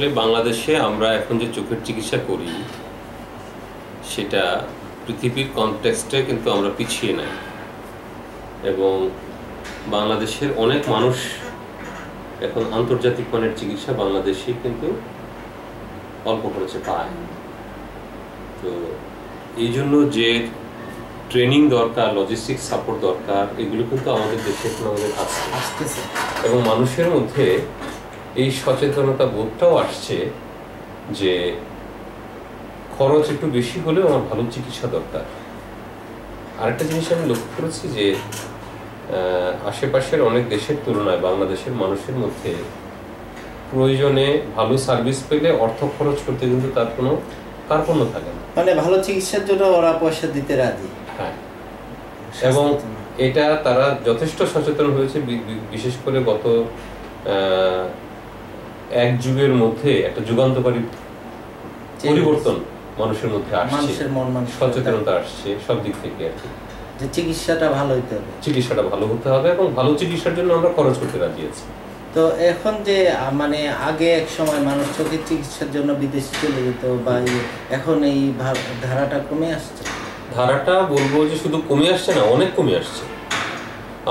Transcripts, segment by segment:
আসলে বাংলাদেশে আমরা এখন যে চোখের চিকিৎসা করি সেটা পৃথিবীর কনটেক্সটে কিন্তু আমরা পিছিয়ে নাই, এবং বাংলাদেশের অনেক মানুষ এখন আন্তর্জাতিক মানের চিকিৎসা বাংলাদেশে কিন্তু অল্প খরচে পায়। তো এই জন্য যে ট্রেনিং দরকার, লজিস্টিক সাপোর্ট দরকার, এগুলো কিন্তু আমাদের দেশে এখন আমাদের আসছে, এবং মানুষের মধ্যে এই সচেতনতা বোধটাও আসছে যে খরচ একটু বেশি হলেও আমার ভালো চিকিৎসা দরকার। আরেকটা জিনিস আমি লক্ষ্য করেছি যে আশেপাশের অনেক দেশের তুলনায় বাংলাদেশের মানুষের মধ্যে প্রয়োজনে ভালো সার্ভিস পেলে অর্থ খরচ করতে কিন্তু তার কোনো কার্পণ্য থাকে না, মানে ভালো চিকিৎসার জন্য ওরা পয়সা দিতে রাজি। হ্যাঁ, এবং এটা তারা যথেষ্ট সচেতন হয়েছে। বিশেষ করে গত এক যুগের মধ্যে একটা যুগান্তকারী পরিবর্তন মানুষের মধ্যে আসছে, সচেতনতা আসছে সব দিক থেকে আর কি, যে চিকিৎসাটা ভালো হতে হবে, চিকিৎসাটা ভালো হতে হবে, এবং ভালো চিকিৎসার জন্য আমরা খরচ করতে রাজি আছি। তো এখন যে মানে আগে এক সময় মানুষ চোখের চিকিৎসার জন্য বিদেশে চলে যেত, বা এখন এই ধারাটা কমে আসছে? ধারাটা বলবো যে শুধু কমে আসছে না, অনেক কমে আসছে।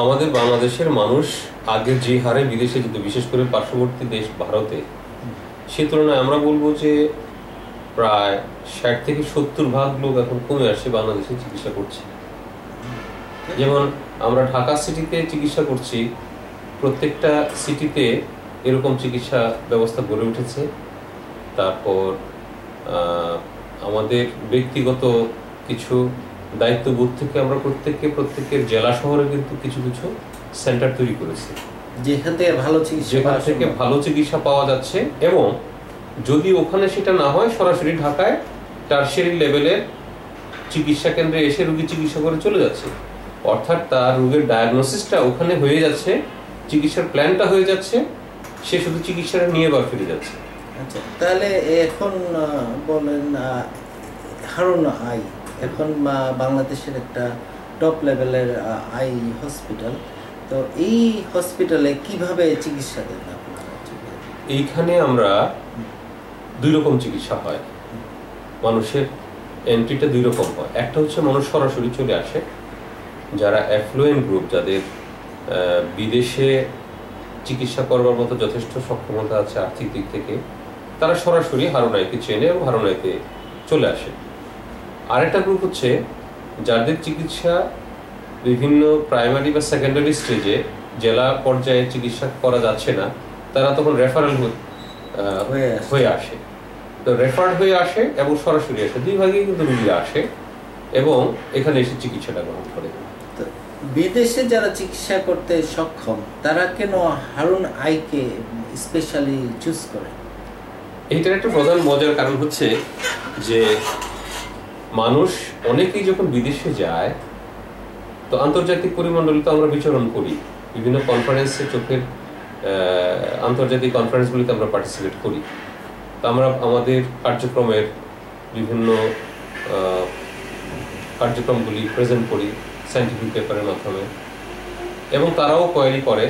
আমাদের বাংলাদেশের মানুষ আগে যে হারে বিদেশে যেত, বিশেষ করে পার্শ্ববর্তী দেশ ভারতে, সে তুলনায় আমরা বলবো যে প্রায় 60 থেকে 70% লোক এখন কমে আসছে বাংলাদেশে চিকিৎসা করছে। যেমন আমরা ঢাকা সিটিতে চিকিৎসা করছি, প্রত্যেকটা সিটিতে এরকম চিকিৎসা ব্যবস্থা গড়ে উঠেছে। তারপর আমাদের ব্যক্তিগত কিছু দায়িত্ববোধ থেকে আমরা প্রত্যেকের জেলা শহরে কিন্তু কিছু কিছু সেন্টার তৈরি করেছি, যেখান থেকে ভালো চিকিৎসা পাওয়া যাচ্ছে। এবং যদি ওখানে সেটা না হয়, সরাসরি ঢাকায় টারশিয়ারি লেভেলের চিকিৎসা কেন্দ্রে এসে রোগী চিকিৎসা করে চলে যাচ্ছে। অর্থাৎ তার রোগের ডায়াগনোসিসটা ওখানে হয়ে যাচ্ছে, চিকিৎসার প্ল্যানটা হয়ে যাচ্ছে, সে শুধু চিকিৎসাটা নিয়ে বার ফিরে যাচ্ছে। আচ্ছা, তাহলে এখন বলেন হারুন আই এখন বাংলাদেশের একটা টপ লেভেলের আই হসপিটাল, তো এই হসপিটালে কিভাবে চিকিৎসা দেন আপনারা? এইখানে আমরা দুই রকম চিকিৎসা হয়, মানুষের এন্ট্রিটা দুই রকম হয়। একটা হচ্ছে মানুষ সরাসরি চলে আসে, যারা অ্যাফ্লুয়েন্ট গ্রুপ, যাদের বিদেশে চিকিৎসা করবার মতো যথেষ্ট সক্ষমতা আছে আর্থিক দিক থেকে, তারা সরাসরি হারুন আইকে চেনে এবং হারুন আইতে চলে আসে। আরেকটা গ্রুপ হচ্ছে যাদের চিকিৎসা বিভিন্ন প্রাইমারি বা সেকেন্ডারি স্টেজে জেলা পর্যায়ে চিকিৎসা করা যাচ্ছে না, তারা তখন রেফারেল হয়ে আসে। তো রেফার্ড হয়ে আসে এবং সরাসরি আসে, দুই ভাগেই কিন্তু রুগী আসে এবং এখানে এসে চিকিৎসাটা গ্রহণ করে। বিদেশে যারা চিকিৎসা করতে সক্ষম, তারা কেন হারুন আইকে স্পেশালি চুজ করে? এইটার একটা প্রধান মজার কারণ হচ্ছে যে মানুষ অনেকেই যখন বিদেশে যায়, তো আন্তর্জাতিক পরিমণ্ডলে তো আমরা বিচরণ করি, বিভিন্ন কনফারেন্সে, চোখের আন্তর্জাতিক কনফারেন্সগুলিতে আমরা পার্টিসিপেট করি। তো আমরা আমাদের কার্যক্রমের বিভিন্ন কার্যক্রমগুলি প্রেজেন্ট করি সায়েন্টিফিক পেপারের মাধ্যমে, এবং তারাও কোয়ারি করে।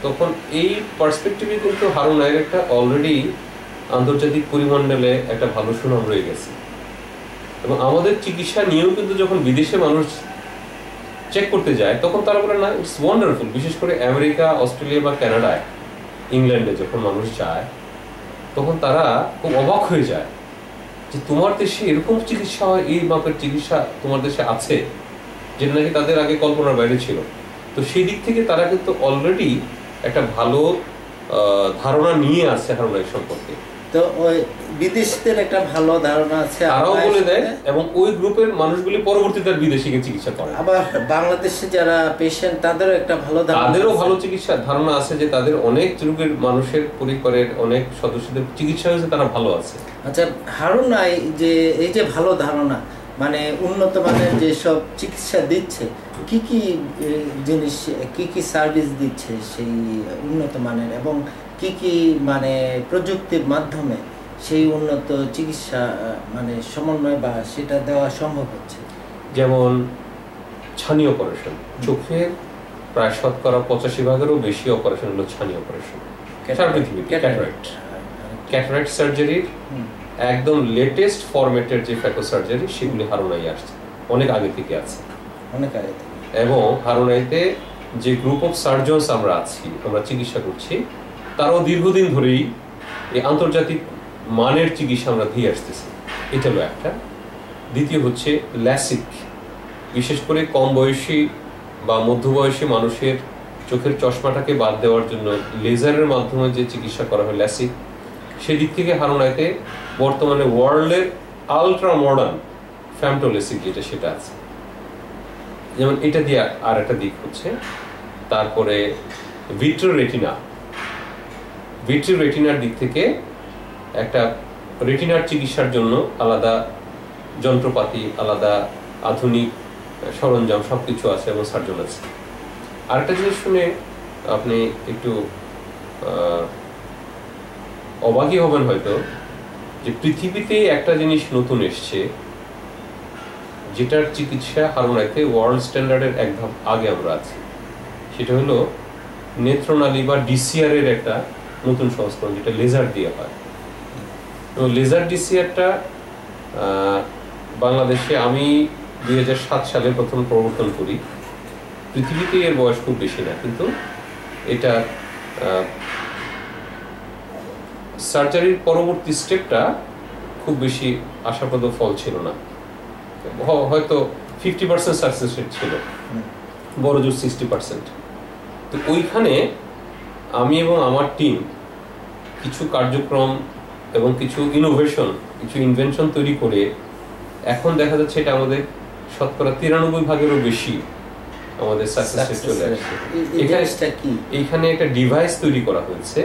তখন এই পার্সপেক্টিভে কিন্তু হারুন আইয়ের একটা অলরেডি আন্তর্জাতিক পরিমণ্ডলে একটা ভালো সুনাম রয়ে গেছে। এবং আমাদের চিকিৎসা নিয়েও কিন্তু যখন বিদেশে মানুষ চেক করতে যায়, তখন তারা বলে না, ইটস ওয়ান্ডারফুল। বিশেষ করে আমেরিকা, অস্ট্রেলিয়া বা কানাডায়, ইংল্যান্ডে যখন মানুষ যায়, তখন তারা খুব অবাক হয়ে যায় যে তোমার দেশে এরকম চিকিৎসা হয়, এই মাপের চিকিৎসা তোমার দেশে আছে, যেটা নাকি তাদের আগে কল্পনার বাইরে ছিল। তো সেই দিক থেকে তারা কিন্তু অলরেডি একটা ভালো ধারণা নিয়ে আসছে হারুন আই সম্পর্কে। তো ওই বিদেশিদের একটা ভালো ধারণা আছে, তারাও বলে দেয়, এবং ওই গ্রুপের মানুষগুলি পরবর্তীতে বিদেশে গিয়ে চিকিৎসা করে। আবার বাংলাদেশে যারা পেশেন্ট, তাদেরও একটা ভালো ধারণা, তাদেরও ভালো চিকিৎসা ধারণা আছে যে তাদের অনেক রোগের মানুষের পরিবারের অনেক সদস্যদের চিকিৎসা হয়েছে, তারা ভালো আছে। আচ্ছা, হারুন আই যে এই যে ভালো ধারণা, মানে উন্নত মানের যেসব চিকিৎসা দিচ্ছে, কি কি জিনিস, কি কি সার্ভিস দিচ্ছে সেই উন্নত মানের, এবং কি কি মানে প্রযুক্তির মাধ্যমে সেই উন্নত চিকিৎসা মানে সমন্বয় বা সেটা দেওয়া সম্ভব হচ্ছে? যেমন ছানি অপারেশন, চোখের প্রায় শতকরা 85%-এরও বেশি অপারেশন হলো ছানি অপারেশন, সারা পৃথিবীতে ক্যাটারাক্ট। ক্যাটারাক্ট সার্জারির একদম লেটেস্ট ফরম্যাটের যে ফ্যাকো সার্জারি সেগুলি হারুনাই আসছে, অনেক আগে থেকে আছে। অনেক আগে থেকে। এবং হারুনাইতে যে গ্রুপ অফ সার্জনস আমরা আছি, আমরা চিকিৎসা করছি, তারাও দীর্ঘদিন ধরেই এই আন্তর্জাতিক মানের চিকিৎসা আমরা দিয়ে আসতেছি। এটা হলো একটা। দ্বিতীয় হচ্ছে ল্যাসিক, বিশেষ করে কম বয়সী বা মধ্যবয়সী মানুষের চোখের চশমাটাকে বাদ দেওয়ার জন্য লেজারের মাধ্যমে যে চিকিৎসা করা হয় ল্যাসিক, সেদিক থেকে হারুনাইতে বর্তমানে ওয়ার্ল্ডের আলট্রা মডার্ন ফ্যামটোলেসিক যেটা সেটা আছে। যেমন এটা দিয়ে আর একটা দিক হচ্ছে। তারপরে ভিট্রিও রেটিনার দিক থেকে একটা রেটিনার চিকিৎসার জন্য আলাদা যন্ত্রপাতি, আলাদা আধুনিক সরঞ্জাম সবকিছু আছে এবং সার্জন আছে। আরেকটা জিনিস শুনে আপনি একটু অবাকই হবেন হয়তো, যে পৃথিবীতে একটা জিনিস নতুন এসছে যেটার চিকিৎসা হারুনাইতে ওয়ার্ল্ড স্ট্যান্ডার্ডের এক ধাপ আগে আমরা আছি। সেটা হলো নেত্রনালী বা ডিসিআর এর একটা নতুন সংস্করণ, যেটা লেজার দিয়ে হয়। এবং লেজার ডিসিআরটা বাংলাদেশে আমি 2007 সালে প্রথম প্রবর্তন করি। পৃথিবীতে এর বয়স খুব বেশি না, কিন্তু এটা সার্জারির পরবর্তী স্টেপটা খুব বেশি আশাপ্রদ ফল ছিল না, হয়তো 50% সাকসেস রেট ছিল, বড় জোর 60%। তো ওইখানে আমি এবং আমার টিম কিছু কার্যক্রম এবং কিছু ইনোভেশন, কিছু ইনভেনশন তৈরি করে এখন দেখা যাচ্ছে এটা আমাদের শতকরা 93 ভাগেরও বেশি আমাদের সাকসেস রেট চলে আসছে। এইখানে একটা ডিভাইস তৈরি করা হয়েছে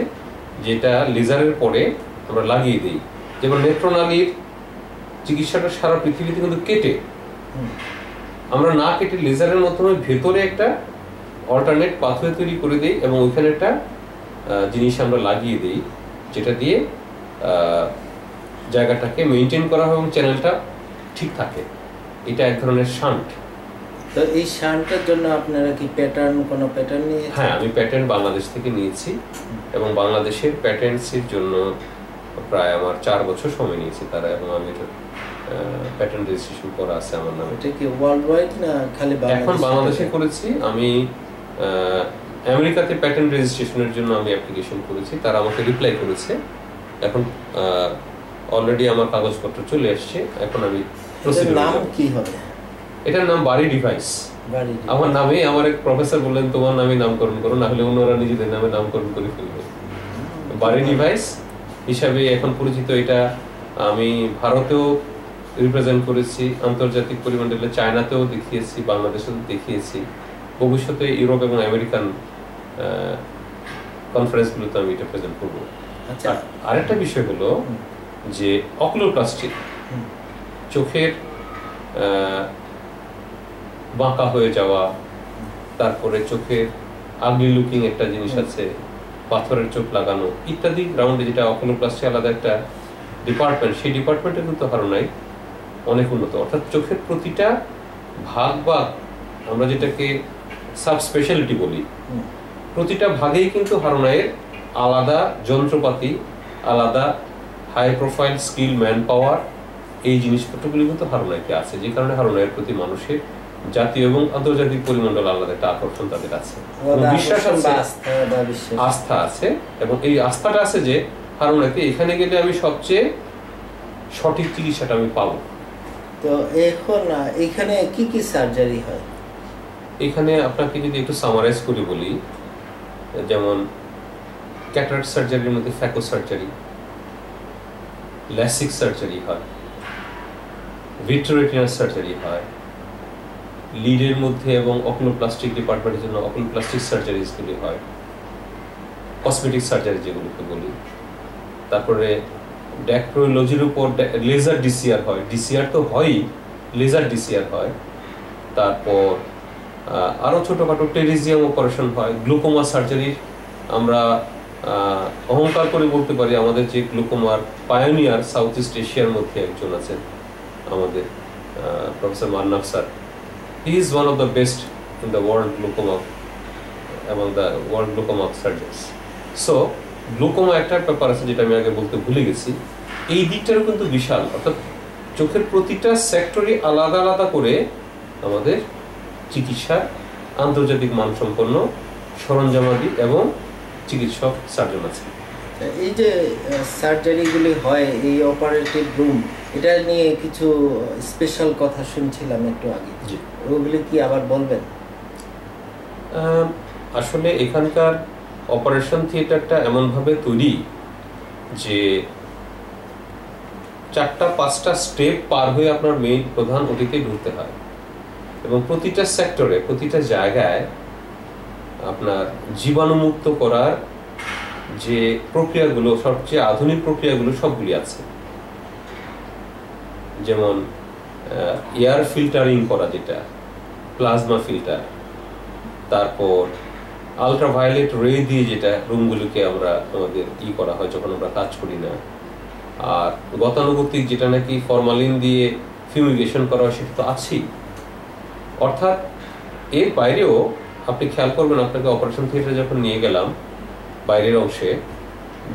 যেটা লেজারের পরে আমরা লাগিয়ে দিই। যেমন নেত্রনালীর চিকিৎসাটা সারা পৃথিবীতে কিন্তু কেটে, আমরা না কেটে লেজারের মাধ্যমে ভেতরে একটা অল্টারনেট পাথওয়ে তৈরি করে দিই এবং ওইখানে একটা জিনিস আমরা লাগিয়ে দিই, যেটা দিয়ে জায়গাটাকে মেনটেন করা হয় এবং চ্যানেলটা ঠিক থাকে। এটা এক ধরনের শান্ট। তো এই শান্টের জন্য আপনারা কি কোনো প্যাটার্ন নিয়েছেন? হ্যাঁ, আমি প্যাটার্ন বাংলাদেশ থেকে নিয়েছি এবং বাংলাদেশের প্যাটার্নসের জন্য প্রায় আমার 4 বছর সময় নিয়েছি তারা, এবং আমি প্যাটার্ন রেজিস্ট্রেশন করা আছে আমার নামে। এটা কি ওয়ার্ল্ড ওয়াইড না খালি বাংলাদেশে? এখন বাংলাদেশে করেছি আমি। আমেরিকাতে প্যাটার্ন রেজিস্ট্রেশনের জন্য আমি অ্যাপ্লিকেশন করেছি, তারা আমাকে রিপ্লাই করেছে। এখন অলরেডি আমার কাগজপত্র চলে আসছে। এখন আমি নাম কি হবে? এটার নাম বাড়ি ডিভাইস। আমার নামে আমার এক প্রফেসর বললেন তোমার নামে নামকরণ করো, না হলে অন্যরা নিজেদের নামে নামকরণ করে ফেলবে। বাড়ি ডিভাইস হিসাবে এখন পরিচিত। এটা আমি ভারতেও রিপ্রেজেন্ট করেছি, আন্তর্জাতিক পরিমণ্ডলে চায়নাতেও দেখিয়েছি, বাংলাদেশেও দেখিয়েছি, ভবিষ্যতে ইউরোপ এবং আমেরিকান কনফারেন্সগুলোতে আমি এটা প্রেজেন্ট করবো। আচ্ছা, আরেকটা বিষয় হলো যে অকুলোপ্লাস্টি, চোখের বাঁকা হয়ে যাওয়া, তারপরে চোখের আগলি লুকিং একটা জিনিস আছে, পাথরের চোখ লাগানো ইত্যাদি রাউন্ডে, যেটা অকুলোপ্লাস্টি আলাদা একটা ডিপার্টমেন্ট, সেই ডিপার্টমেন্টে কিন্তু হারুনাই অনেক উন্নত। অর্থাৎ চোখের প্রতিটা ভাগ বা আমরা যেটাকে সাব স্পেশালিটি বলি, প্রতিটা ভাগেই কিন্তু হারুনাইয়ের আলাদা যন্ত্রপাতি, আলাদা high profile skill, man power, এই জিনিসপত্রগুলি কিন্তু হারুনাইতে আছে, যে কারণে হারুনাইয়ের প্রতি মানুষের জাতীয় এবং আন্তর্জাতিক পরিমণ্ডল আলাদা একটা আকর্ষণ তাদের আছে, বিশ্বাস আছে, আস্থা আছে। এবং এই আস্থাটা আছে যে হারুনাইতে এখানে গেলে আমি সবচেয়ে সঠিক চিকিৎসাটা আমি পাবো। তো এখন এখানে কি কি সার্জারি হয়? এখানে আপনাকে যদি একটু সামারাইজ করে বলি, যেমন ক্যাটারাক্ট সার্জারির মধ্যে ফ্যাকো সার্জারি, ল্যাসিক সার্জারি হয়, ভিট্রিও সার্জারি হয়, লিডের মধ্যে এবং অকুলোপ্লাস্টিক ডিপার্টমেন্টের জন্য অকুলোপ্লাস্টিক সার্জারিজগুলি হয়, কসমেটিক সার্জারি যেগুলোকে বলি, তারপরে ড্যাক্টোলজির উপর লেজার ডিসিআর হয়, ডিসিআর তো হয়ই, লেজার ডিসিআর হয়, তারপর আরও ছোটোখাটো টেরিজিয়াম অপারেশন হয়, গ্লুকোমা সার্জারির আমরা অহংকার করে বলতে পারি আমাদের যে গ্লুকোমার পায়োনিয়ার সাউথ ইস্ট এশিয়ার মধ্যে একজন আছেন আমাদের professor Mannaf sir. He is one of the best in the world glaucoma, among the world glaucoma surgeons. So glaucoma একটা ব্যাপার আছে যেটা আমি আগে বলতে ভুলে গেছি, এই দিকটারও কিন্তু বিশাল, অর্থাৎ চোখের প্রতিটা সেক্টরে আলাদা আলাদা করে আমাদের চিকিৎসার আন্তর্জাতিক মানসম্পন্ন সরঞ্জামাদি এবং চিকিৎসক সার্জন আছে। এই যে সার্জারিগুলি হয়, এই অপারেটিভ রুম, এটা নিয়ে কিছু স্পেশাল কথা শুনছিলাম একটু আগে, ওগুলি কি আবার বলবেন? আসলে এখানকার অপারেশন থিয়েটারটা এমনভাবে তৈরি যে 4-5টা স্টেপ পার হয়ে আপনার মেইন প্রধান ওটিতে ঢুকতে হয়, এবং প্রতিটা সেক্টরে প্রতিটা জায়গায় আপনার জীবাণুমুক্ত করার যে প্রক্রিয়াগুলো, সবচেয়ে আধুনিক প্রক্রিয়াগুলো সবগুলি আছে। যেমন এয়ার ফিল্টারিং করা, যেটা প্লাজমা ফিল্টার, তারপর আলট্রাভায়োলেট রে দিয়ে যেটা রুমগুলোকে আমরা আমাদের করা হয় যখন আমরা কাজ করি না, আর গতানুগতিক যেটা নাকি ফরমালিন দিয়ে ফিউমিগেশন করা হয় সেটা তো আছেই। অর্থাৎ এর বাইরেও আপনি খেয়াল করবেন, আপনাকে অপারেশন থিয়েটারে যখন নিয়ে গেলাম বাইরের অংশে,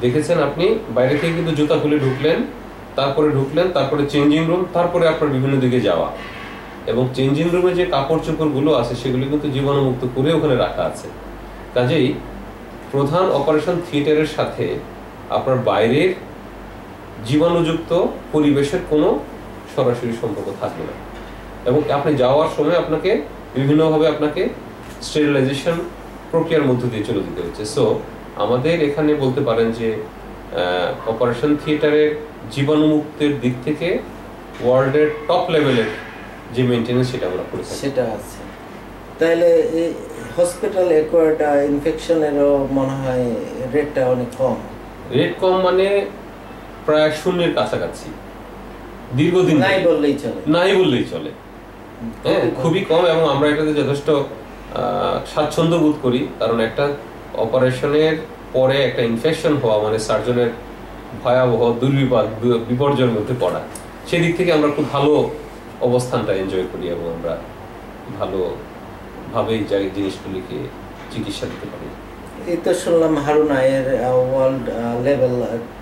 দেখেছেন আপনি বাইরে থেকে কিন্তু জুতা খুলে ঢুকলেন, তারপরে চেঞ্জিং রুম, তারপরে আপনার বিভিন্ন দিকে যাওয়া, এবং চেঞ্জিং রুমে যে কাপড় চোপড়গুলো আছে সেগুলো কিন্তু জীবাণুমুক্ত করে ওখানে রাখা আছে। কাজেই প্রধান অপারেশন থিয়েটারের সাথে আপনার বাইরের জীবাণুযুক্ত পরিবেশের কোনো সরাসরি সম্পর্ক থাকবে না, এবং আপনি যাওয়ার সময় আপনাকে বিভিন্নভাবে আপনাকে স্টেরিলাইজেশন প্রক্রিয়ার মধ্য দিয়ে চলে যেতে হচ্ছে। সো আমাদের এখানে বলতে পারেন যে অপারেশন থিয়েটারের জীবাণুমুক্তের দিক থেকে ওয়ার্ল্ডের টপ লেভেলের যে মেইনটেনেন্স সেটা আমরা করে থাকি। সেটা আছে। তাহলে এই হসপিটাল অ্যাকোয়ার্ড ইনফেকশনেরও মনে হয় রেটটা অনেক কম। রেট কম মানে প্রায় শূন্যের কাছাকাছি, দীর্ঘদিন নাই বললেই চলে। হ্যাঁ, খুবই কম, এবং আমরা এটাতে যথেষ্ট স্বাচ্ছন্দ্য বোধ করি, কারণ একটা অপারেশনের পরে একটা ইনফেকশন হওয়া মানে সার্জনের ভয়াবহ বিপর্যয়ের মধ্যে পড়া, সেদিক থেকে আমরা খুব ভালো অবস্থানটা এনজয় করি, এবং আমরা ভালোভাবেই জিনিসগুলিকে চিকিৎসা দিতে পারি। এই তো শুনলাম হারুন আয়ের ওয়ার্ল্ড লেভেল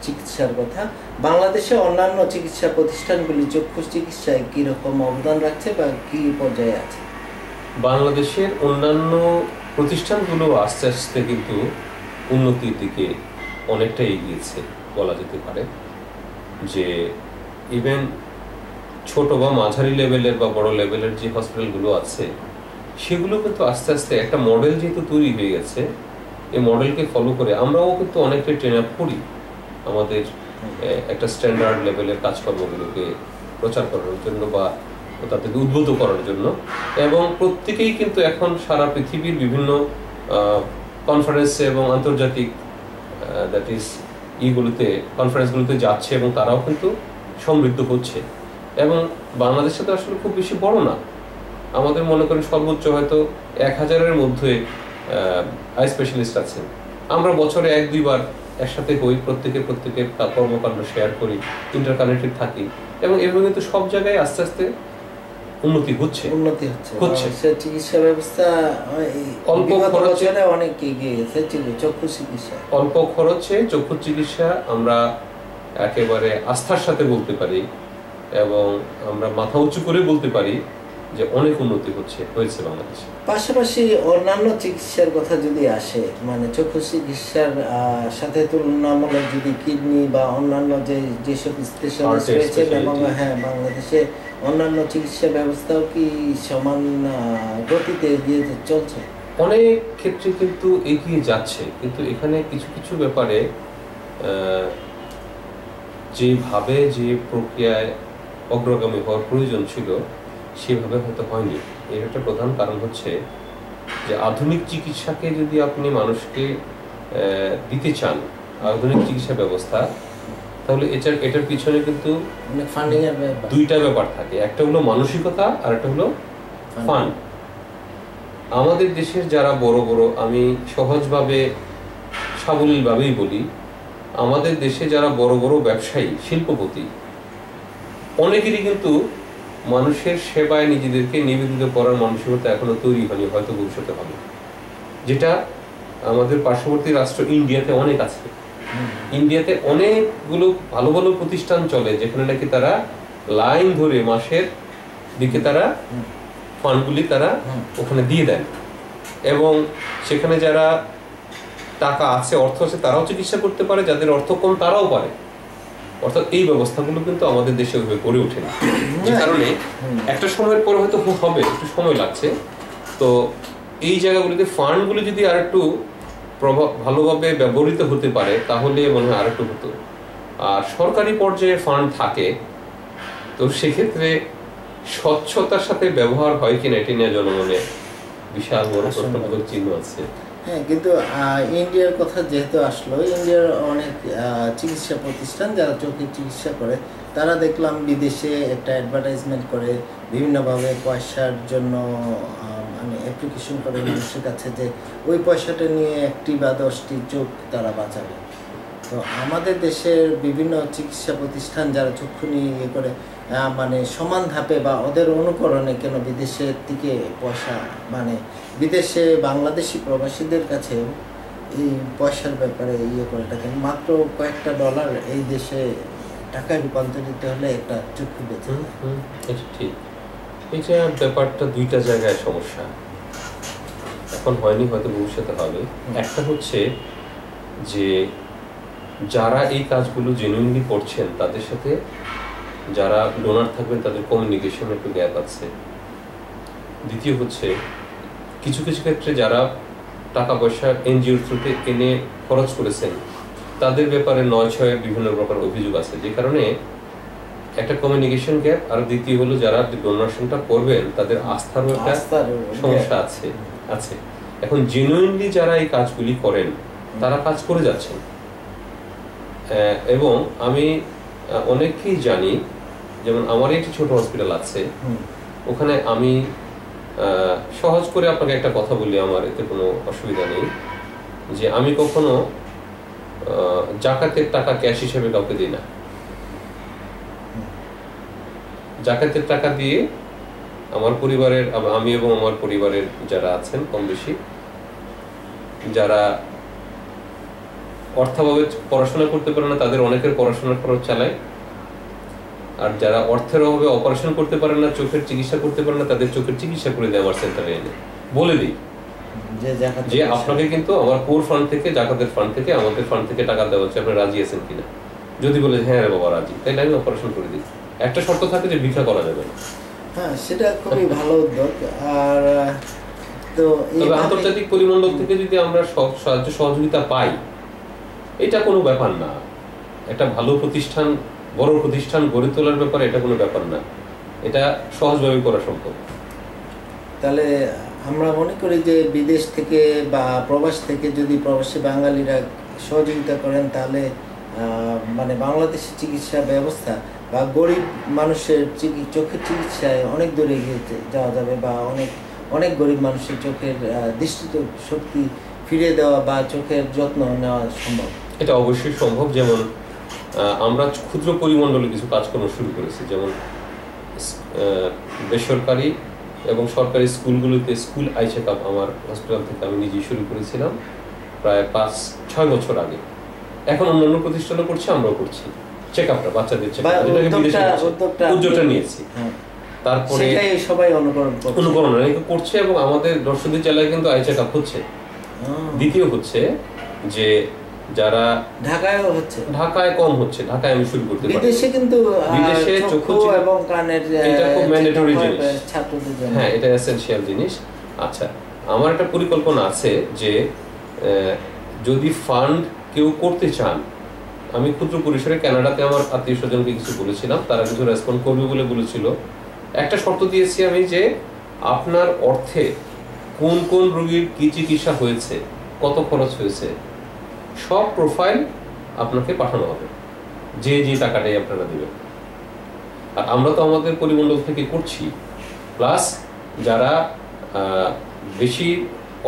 চিকিৎসার কথা। বাংলাদেশে অন্যান্য চিকিৎসা প্রতিষ্ঠানগুলি চক্ষু চিকিৎসায় কিরকম অবদান রাখছে বা কি পর্যায়ে আছে? বাংলাদেশের অন্যান্য প্রতিষ্ঠানগুলো আস্তে আস্তে কিন্তু উন্নতির দিকে অনেকটা এগিয়েছে বলা যেতে পারে। যে ইভেন ছোট বা মাঝারি লেভেলের বা বড় লেভেলের যে হসপিটালগুলো আছে সেগুলো কিন্তু আস্তে আস্তে একটা মডেল যেহেতু তৈরি হয়ে গেছে, এই মডেলকে ফলো করে আমরাও কিন্তু অনেকটাই ট্রেন আপ করি আমাদের একটা স্ট্যান্ডার্ড লেভেলের কাজকর্মগুলোকে প্রচার করার জন্য বা তাদেরকে উদ্বুদ্ধ করার জন্য। এবং প্রত্যেকেই কিন্তু এখন সারা পৃথিবীর বিভিন্ন কনফারেন্সে এবং আন্তর্জাতিক দ্যাট ইজ কনফারেন্সগুলোতে যাচ্ছে, এবং তারাও কিন্তু সমৃদ্ধ হচ্ছে। এবং বাংলাদেশে তো আসলে খুব বেশি বড় না, আমাদের মনে করেন সর্বোচ্চ হয়তো 1000-এর মধ্যে আই স্পেশালিস্ট আছেন। আমরা বছরে 1-2 বার একসাথে হই, প্রত্যেকের কর্মকাণ্ড শেয়ার করি, ইন্টারকানেক্টেড থাকি, এবং এভাবে কিন্তু সব জায়গায় আস্তে আস্তে উন্নতি হচ্ছে। চিকিৎসা ব্যবস্থা অল্প খরচে অনেক এগিয়ে গেছে। অল্প খরচে চক্ষু চিকিৎসা আমরা একেবারে আস্থার সাথে বলতে পারি, এবং আমরা মাথা উঁচু করে বলতে পারি যে অনেক উন্নতি হয়েছে বাংলাদেশে। পাশাপাশি অন্যান্য চিকিৎসার কথা যদি আসে, মানে চক্ষু চিকিৎসার সাথে তুলনামূলক যদি কিডনি বা অন্যান্য যেসব স্পেশালিস্ট রয়েছে, এবং হ্যাঁ বাংলাদেশে অন্যান্য চিকিৎসা ব্যবস্থাও কি সমান গতিতে এগিয়ে চলছে? অনেক ক্ষেত্রে কিন্তু এগিয়ে যাচ্ছে, কিন্তু এখানে কিছু কিছু ব্যাপারে যেভাবে যে প্রক্রিয়ায় অগ্রগামী হওয়ার প্রয়োজন ছিল সেভাবে হয়তো হয়নি। এর একটা প্রধান কারণ হচ্ছে যে আধুনিক চিকিৎসাকে যদি আপনি মানুষকে দিতে চান, আধুনিক চিকিৎসা ব্যবস্থা, তাহলে এটার পিছনে কিন্তু দুইটা ব্যাপার থাকে। একটা হলো মানসিকতা, আর একটা হলো ফান্ড। আমাদের দেশের যারা বড় বড়, আমি সহজভাবে সাবলীলভাবেই বলি, আমাদের দেশে যারা বড় বড় ব্যবসায়ী শিল্পপতি, অনেকেরই কিন্তু মানুষের সেবায় নিজেদেরকে নিবেদিত করার মানসিকতা এখনো তৈরি হয়নি, হয়তো ভবিষ্যতে হবে, যেটা আমাদের পার্শ্ববর্তী রাষ্ট্র ইন্ডিয়াতে অনেক আছে। ইন্ডিয়াতে অনেকগুলো ভালো ভালো প্রতিষ্ঠান চলে যেখানে নাকি তারা লাইন ধরে মাসের দিকে তারা ফান্ডগুলি তারা ওখানে দিয়ে দেন, এবং সেখানে যারা টাকা আছে, অর্থ আছে, তারাও চিকিৎসা করতে পারে, যাদের অর্থ কম তারাও পারে। অর্থাৎ এই ব্যবস্থাগুলো কিন্তু আমাদের দেশে ওইভাবে গড়ে ওঠেনি, যে কারণে একটা সময়ের পরে হয়তো হবে, একটু সময় লাগছে। তো এই জায়গাগুলিতে ফান্ডগুলো যদি আর একটু ভালোভাবে ব্যবহৃত হতে পারে তাহলে মনে হয় আর একটু হতো। আর সরকারি পর্যায়ে ফান্ড থাকে, তো সেক্ষেত্রে স্বচ্ছতার সাথে ব্যবহার হয় কিনা এটি নিয়ে জনমনে বিশাল বড় প্রশ্নবোধক চিহ্ন আছে। হ্যাঁ, কিন্তু ইন্ডিয়ার কথা যেহেতু আসলো, ইন্ডিয়ার অনেক চিকিৎসা প্রতিষ্ঠান যারা চোখের চিকিৎসা করে, তারা দেখলাম বিদেশে একটা অ্যাডভার্টাইজমেন্ট করে বিভিন্নভাবে পয়সার জন্য মানে অ্যাপ্লিকেশন করে মানুষের কাছে যে ওই পয়সাটা নিয়ে 1টি বা 10টি চোখ তারা বাঁচাবে। তো আমাদের দেশের বিভিন্ন চিকিৎসা প্রতিষ্ঠান যারা চক্ষু নিয়ে ইয়ে করে মানে সমান ধাপে বা ওদের অনুকরণে কেন বিদেশের দিকে পয়সা, মানে বিদেশে বাংলাদেশি প্রবাসীদের কাছে এই পয়সার ব্যাপারে ইয়ে করে থাকেন, মাত্র কয়েকটা ডলার এই দেশে টাকায় রূপান্তরিত হলে একটা চক্ষু বেঁচে যায়। এটা ঠিক। এই যে ব্যাপারটা দুইটা জায়গায় সমস্যা, এখন হয়নি, হয়তো ভবিষ্যতে হবে। একটা হচ্ছে যে যারা এই কাজগুলো জেনুইনলি করছেন তাদের সাথে যারা ডোনার থাকবেন তাদের কমিউনিকেশন একটু গ্যাপ আছে। দ্বিতীয় হচ্ছে কিছু কিছু ক্ষেত্রে যারা টাকা পয়সা এনজিওর থ্রুতে এনে খরচ করেছেন তাদের ব্যাপারে 9-6 বিভিন্ন প্রকার অভিযোগ আছে, যে কারণে একটা কমিউনিকেশন গ্যাপ। আর দ্বিতীয় হলো যারা ডোনেশনটা করবেন তাদের আস্থারও একটা সমস্যা আছে। এখন জেনুইনলি যারা এই কাজগুলি করেন তারা কাজ করে যাচ্ছেন, এবং আমি অনেককেই জানি, যেমন আমার একটি ছোট হসপিটাল আছে, ওখানে আমি সহজ করে আপনাকে একটা কথা বলি, আমার এতে কোনো অসুবিধা নেই, যে আমি কখনো জাকাতের টাকা ক্যাশ হিসেবে কাউকে দিই না। জাকাতের টাকা দিয়ে আমার পরিবারের, আমি এবং আমার পরিবারের যারা আছেন কম বেশি, যারা অর্থাভাবে পড়াশোনা করতে পারে না তাদের অনেকের পড়াশোনার খরচ চালায়, আর যারা অর্থের অভাবে অপারেশন করতে পারে না, চোখের চিকিৎসা করতে পারে না, তাদের চোখের চিকিৎসা করে দেয় আমার সেন্টারে এনে। বলে দিই যে আপনাকে কিন্তু আমার কোর ফান্ড থেকে, জাকাতের ফান্ড থেকে, আমাদের ফান্ড থেকে টাকা দেওয়া হচ্ছে, আপনি রাজি আছেন কিনা? যদি বলে হ্যাঁ রে বাবা রাজি, তাহলে আমি অপারেশন করে দিই। একটা শর্ত থাকে যে ভিক্ষা করা যাবে না। হ্যাঁ, সেটা খুবই ভালো উদ্যোগ। আর তো তবে আন্তর্জাতিক পরিমণ্ডল থেকে যদি আমরা সাহায্য সহযোগিতা পাই, এটা কোনো ব্যাপার না। একটা ভালো প্রতিষ্ঠান, বড় প্রতিষ্ঠান গড়ে তোলার ব্যাপারে এটা কোনো ব্যাপার না, এটা সহজভাবে করা সম্ভব। তাহলে আমরা মনে করি যে বিদেশ থেকে বা প্রবাস থেকে যদি প্রবাসী বাঙালিরা সহযোগিতা করেন, তাহলে মানে বাংলাদেশের চিকিৎসা ব্যবস্থা বা গরিব মানুষের চোখের চিকিৎসায় অনেক দূরে এগিয়ে যাওয়া যাবে, বা অনেক গরিব মানুষের চোখের দৃষ্টি শক্তি ফিরিয়ে দেওয়া বা চোখের যত্ন নেওয়া সম্ভব। এটা অবশ্যই সম্ভব। যেমন আমরা ক্ষুদ্র পরিমণ্ডলে কিছু কাজকর্ম শুরু করেছি, যেমন বেসরকারি এবং সরকারি স্কুলগুলোতে স্কুল আই চেক আপ আমার হসপিটাল থেকে আমি নিজেই শুরু করেছিলাম প্রায় 5-6 বছর আগে। এখন অন্যান্য প্রতিষ্ঠানও করছে, আমরাও করছি চেক আপটা, বাচ্চাদের চেক আপ, উদ্যোগটা নিয়েছি। তারপরে সবাই অনুকরণ করছে, এবং আমাদের দর্শনী জেলায় কিন্তু আই চেক আপ হচ্ছে। দ্বিতীয় হচ্ছে যে যারা ঢাকায় কম হচ্ছে, ঢাকায় আমি শুরু করতে পারি। বিদেশে চক্ষু এবং কানের এটা খুব ম্যান্ডেটরি জিনিস, হ্যাঁ এটা এসেনশিয়াল জিনিস। আচ্ছা, আমার একটা পরিকল্পনা আছে যে যদি ফান্ড কেউ করতে চান, আমি ক্ষুদ্র পরিসরে কানাডাতে আমার আত্মীয় স্বজনকে কিছু বলেছিলাম, তারা কিছু রেসপন্ড করবে বলে বলেছিল। একটা শর্ত দিয়েছি আমি যে আপনার অর্থে কোন কোন রোগীর কি চিকিৎসা হয়েছে, কত খরচ হয়েছে, সব প্রোফাইল আপনাকে পাঠানো হবে, যে যে টাকাটাই আপনারা দেবেন। আর আমরা তো আমাদের পরিমণ্ডল থেকে করছি, প্লাস যারা বেশি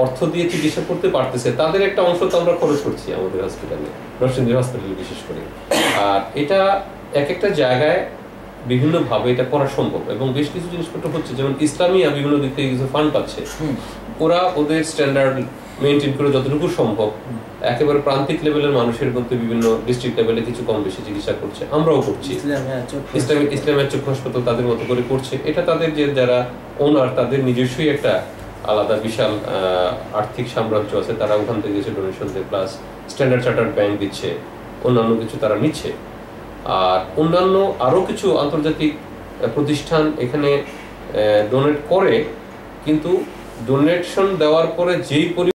অর্থ দিয়ে চিকিৎসা করতে পারতেছে তাদের একটা অংশ তো আমরা খরচ করছি আমাদের হসপিটালে, নরসিংদী হসপিটালে বিশেষ করে। আর এটা এক একটা জায়গায় বিভিন্নভাবে এটা করা সম্ভব, এবং বেশ কিছু জিনিসপত্র হচ্ছে, যেমন ইসলামিয়া বিভিন্ন দিক থেকে কিছু ফান্ড পাচ্ছে, ওরা ওদের স্ট্যান্ডার্ড মেনটেন করে যতটুকু সম্ভব একেবারে প্রান্তিক লেভেলের মানুষের মধ্যে বিভিন্ন ডিস্ট্রিক্ট লেভেলে কিছু কম বেশি চিকিৎসা করছে, আমরাও করছি। ইসলামিক চক্ষু হাসপাতাল তাদের মতো করে করছে। এটা তাদের যে যারা ওনার, তাদের নিজস্বই একটা আলাদা বিশাল আর্থিক সাম্রাজ্য আছে, তারা ওখান থেকে কিছু ডোনেশন দেয়, প্লাস স্ট্যান্ডার্ড চার্টার্ড ব্যাংক দিচ্ছে, অন্যান্য কিছু তারা নিচ্ছে। আর অন্যান্য আরও কিছু আন্তর্জাতিক প্রতিষ্ঠান এখানে ডোনেট করে, কিন্তু ডোনেশন দেওয়ার পরে যেই